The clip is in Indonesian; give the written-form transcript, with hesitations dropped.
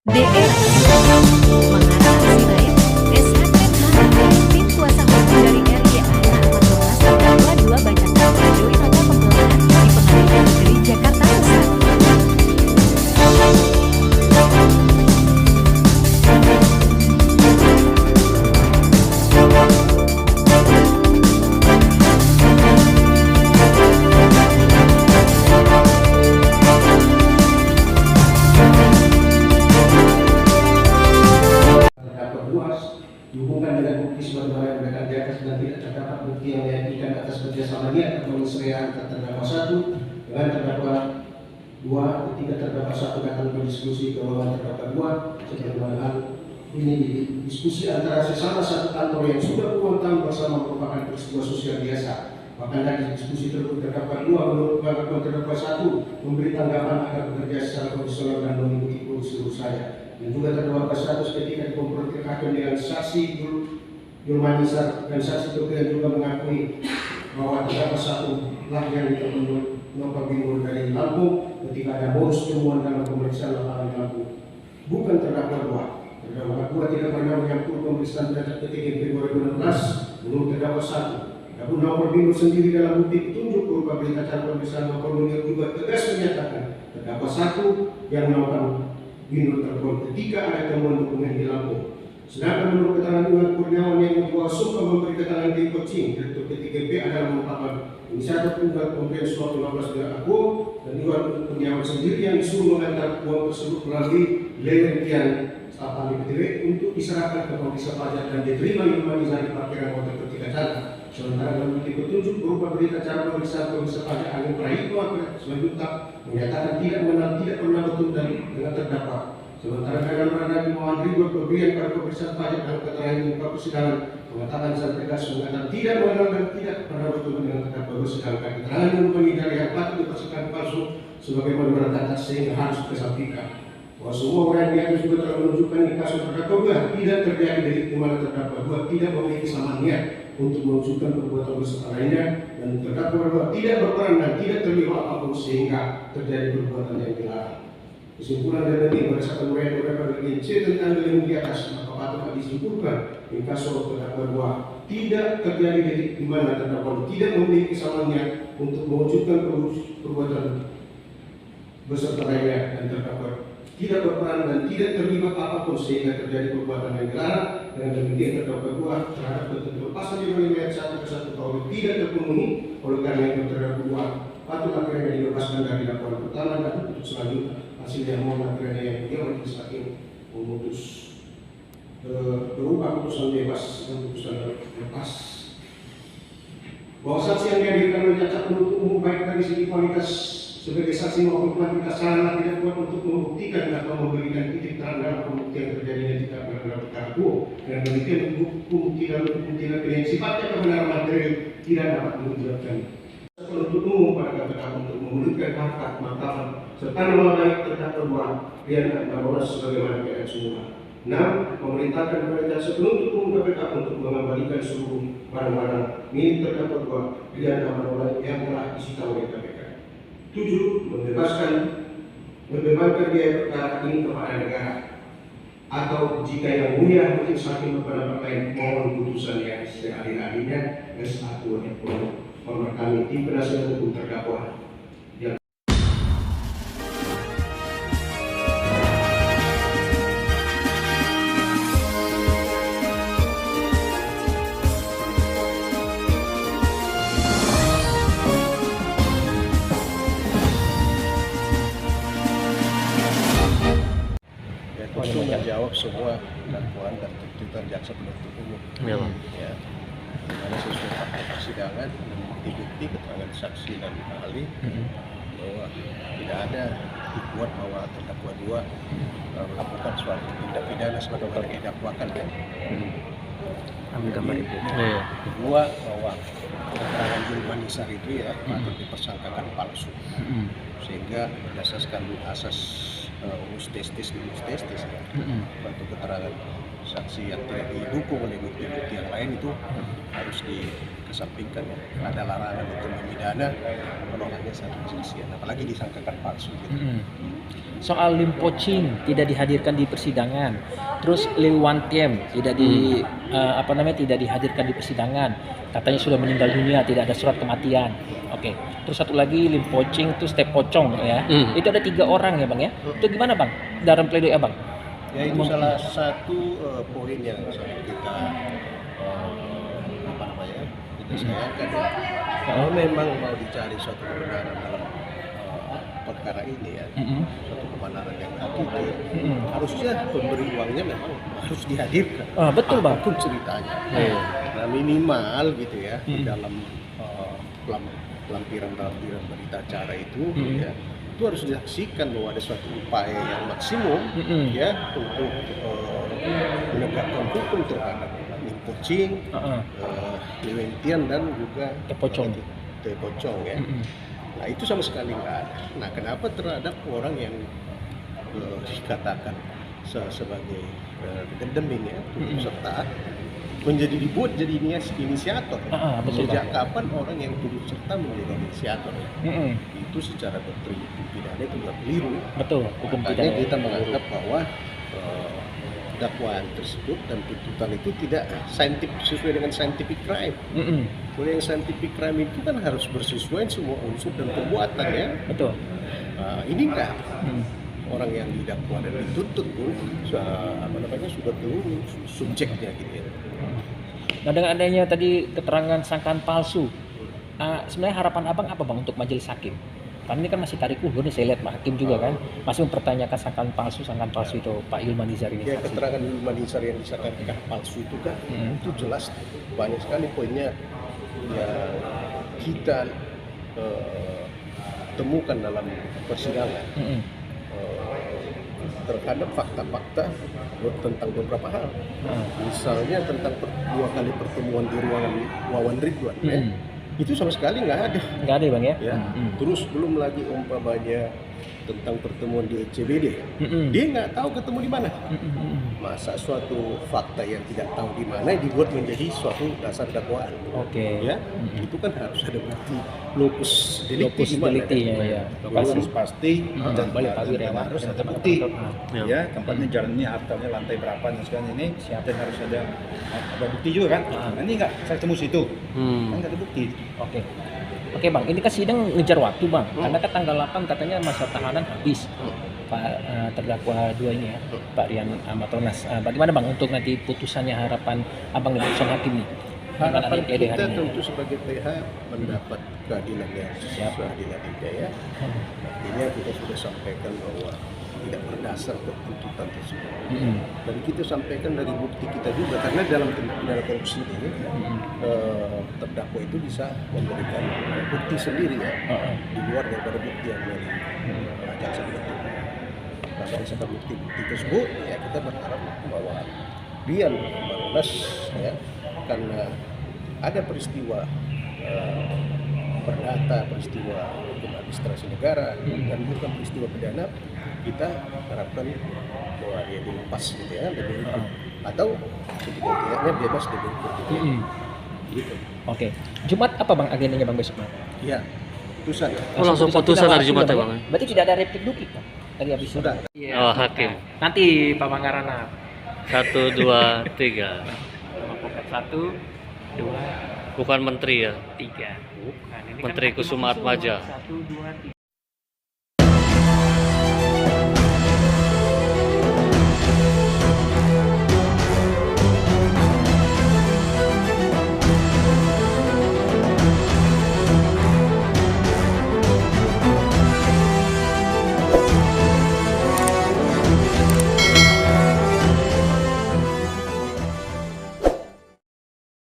DR mengarah aksi lain, SHM tim kuasa hukum dari RYA Ahmad Monas terdakwa 2 bacakan pledoi nota pembelaan di Pengadilan Negeri Jakarta Pusat. Dihubungkan dengan bukti sebagaimana yang di atas dan tidak terdapat bukti yang meyakinkan atas kerjasama niat atau mensreaan terdakwa 1 dengan terdakwa 2 ketika terdakwa 1 datang berdiskusi ke ruangan terdakwa 2 sebagaimana ini diskusi antara sesama satu kantor yang sudah puluhan tahun bersama merupakan peristiwa sosial biasa. Bahkan dari diskusi tersebut terdakwa 2 menurut pengakuan terdakwa 1 memberi tanggapan agar bekerja secara profesional dan mengikuti prosedur saya. Dan juga terdakwa 100 ketika dikonfrontasikan dengan saksi Yulmanisar dan saksi Dokter juga mengakui bahwa terdakwa 1 lah yang ditemukan Nova Binur dari Lampung ketika ada modus temuan dalam pemeriksaan lapangan Lampung. Bukan terdakwa 2. Terdakwa 2 tidak pernah menyampaikan pemeriksaan terhadap PTGP 2016 menurut terdakwa 1. Adapun Nova Binur sendiri dalam bukti petunjuk berupa berita acara pemeriksaan Nova Binur juga tegas menyatakan terdakwa 1 yang melakukan Binur terbang ketika ada temuan dokumen di Lampung. Sedangkan menurut keterangan Iwan Kurniawan yang membawa sumpah memberi keterangan di Kucing, Direktur PTGP adalah merupakan inisiator tunggal pemberian suap 15 miliar aku dan Iwan Kurniawan sendiri yang disuruh mengantar uang tersebut melalui lewentian staf ahli PTGP untuk diserahkan ke pemeriksa pajak dan diterima Yulmanisar di parkiran hotel ketika Jakarta. Sementara dalam bukti petunjuk berupa berita acara pemeriksaan pemeriksa pajak Angin Prahitno selanjutnya menyatakan tidak mengenal, tidak pernah betul dengan terdakwa. Sementara dalam rangka Muhammad Ridwan pemberian pada pemeriksaan pajak dalam keterangan di muka persidangan mengatakan secara tegas mengatakan tidak mengenal dan tidak pernah betul dengan terdakwa. Sedangkan keterangan yang menghindari yang patut dipersiapkan palsu sebagaimana berkata sehingga harus dikesampingkan. Bahwa semua orang yang diatas juga telah menunjukkan di kasus terdakwa 2 tidak terjadi dari di mana terdakwa 2 tidak memiliki sama niat untuk mewujudkan perbuatan bersalah lainnya dan terdakwa 2 tidak berperan dan tidak terlibat apapun sehingga terjadi perbuatan yang dilarang. Kesimpulan dari ini berdasarkan uraian beberapa C tentang dalil di atas maka patut disimpulkan di kasus terdakwa 2 tidak terjadi di mana terdakwa tidak memiliki kesamaan niat untuk mewujudkan perbuatan bersalah lainnya dan terdakwa tidak berperan dan tidak terlibat apapun sehingga terjadi perbuatan yang dilarang. Dengan demikian terdakwa 2 terhadap ketentuan pasal 55 ayat 1 ke 1 KUH tidak terpenuhi. Oleh karena itu terdakwa 2 patut akhirnya dibebaskan dari dakwaan pertama dan untuk selanjutnya hasilnya mohon akhirnya yang dia majelis hakim memutus berupa putusan bebas dan putusan lepas. Bahwa saksi yang dihadirkan oleh cacat penuntut umum baik dari segi kualitas sebagai saksi maupun kuantitas sarana tidak kuat untuk membuktikan atau memberikan titik terang dalam pembuktian terjadinya tidak benar perkara hukum. Dan demikian bukti dalam pembuktian yang sifatnya kebenaran material tidak dapat menjelaskan. Penuntut umum pada KPK untuk memberikan harta martabat serta nama baik terdakwa 2 Rian Ahmad Monas sebagaimana keadaan semula. 6. Memerintahkan kepada jaksa penuntut umum KPK untuk mengembalikan seluruh barang-barang milik terdakwa 2 Rian Ahmad Monas yang telah disita oleh KPK. 7. Membebankan biaya perkara ini kepada negara atau jika yang mulia majelis hakim berpendapat lain mohon putusan yang seadil-adilnya S1 Nomor kami tim penasihat hukum terdakwa. Itu menjawab semua dakwaan dan tuntutan jaksa penuntut umum. Ya. Karena sesuai fakta persidangan dan bukti-bukti keterangan saksi dan ahli bahwa tidak ada dibuat bahwa terdakwa 2 melakukan suatu tindak pidana sebagaimana didakwakan kan. Kedua bahwa keterangan Yulmanisar itu ya patut dipersangkakan palsu sehingga berdasarkan asas umus testis Untuk keterangan saksi yang tidak didukung oleh bukti-bukti yang lain itu harus dikesampingkan ya. Ada larangan untuk memidana kalau hanya satu kesaksian, apalagi disangkakan palsu gitu. Soal Lim Po Ching tidak dihadirkan di persidangan, terus Liu Wan Tiem tidak tidak dihadirkan di persidangan, katanya sudah meninggal dunia, tidak ada surat kematian. Oke, terus satu lagi Lim Po Ching itu Step Pocong ya, itu ada 3 orang ya bang ya, itu gimana bang dalam pledoi abang? Ya itu salah satu poin yang sangat kita kita sayangkan ya. Kalau memang mau dicari suatu kebenaran dalam perkara ini ya, suatu kebenaran yang hakiki, harusnya pemberi uangnya memang harus dihadirkan. Betul bang. Apapun ceritanya. Nah minimal gitu ya di dalam lampiran berita acara itu ya, itu harus disaksikan bahwa ada suatu upaya yang maksimum ya untuk menegakkan hukum terhadap Lim Po Ching, Liu Wan Tiem dan juga Step Pocong ya. Nah itu sama sekali nggak ada. Nah kenapa terhadap orang yang dikatakan sebagai gendeming ya, serta menjadi dibuat jadi inisiator. Sejak kapan orang yang turut serta menjadi inisiator ya? Itu secara doktrin pidana itu nggak keliru. Betul. Makanya kita menganggap bahwa dakwaan tersebut dan tuntutan itu tidak sesuai dengan scientific crime. Kalau yang scientific crime itu kan harus bersesuaian semua unsur dan perbuatan ya. Betul. Ini enggak. Orang yang didakwa dan dituntut pun sudah turun subjeknya gitu ya. Nah dengan adanya tadi keterangan sangkaan palsu, sebenarnya harapan abang apa bang untuk majelis hakim? Karena ini kan masih tarik ulur nih, saya lihat Pak Hakim juga kan masih mempertanyakan sangkaan palsu itu Pak Ilman Nizar ini. Ya keterangan Ilman Nizar yang disangkakan palsu itu kan itu jelas banyak sekali poinnya yang kita temukan dalam persidangan. Terhadap fakta-fakta tentang beberapa hal, misalnya tentang 2 kali pertemuan di ruangan Wawan Ridwan, itu sama sekali nggak ada ya bang ya. Terus belum lagi umpamanya tentang pertemuan di ECBD, dia nggak tahu ketemu di mana. Masa suatu fakta yang tidak tahu di mana dibuat menjadi suatu dasar dakwaan? Ya, itu kan harus ada bukti locus delicti ya. Lokasi pasti dan balik tabir ya, harus ada bukti. Ya, tempatnya jalannya hartanya lantai berapa dan sekarang ini dan harus ada bukti juga kan. Ini nggak saya temu situ, kan nggak ada bukti. Oke bang, ini kan sidang ngejar waktu bang, karena kan tanggal 8 katanya masa tahanan habis. Pak terdakwa 2 ini ya, Pak Rian Amatronas. Bagaimana bang untuk nanti putusannya, harapan abang dan putusan hakim nih? Harapan kita tentu sebagai PH mendapat keadilan yang seadil-adilnya ya. Artinya kita sudah sampaikan bahwa tidak berdasar tuntutan tersebut. Dan kita sampaikan dari bukti kita juga, karena dalam pidana korupsi ini terdakwa itu bisa memberikan bukti sendiri ya, di luar daripada bukti yang dari jaksa penuntut umum. Nah berdasarkan bukti-bukti tersebut ya kita berharap bahwa Rian Amatronas ya, karena ada peristiwa perdata, peristiwa hukum administrasi negara dan bukan peristiwa pidana, kita harapkan bahwa dia dilepas gitu ya dari hukum atau setidak-tidaknya bebas dari hukum gitu ya. Gitu. Jumat apa bang agendanya bang besok bang? Iya, putusan. Langsung putusan hari Jumat ya bang? Berarti tidak ada replik duplik bang? Tadi habis Sudah. Hakim. Nanti Pak Manggarana 1, 2, 3. 1, 2, Bukan menteri ya? 3. Bukan. Ini Menteri kan Kusuma Atmaja. 1, 2, 3.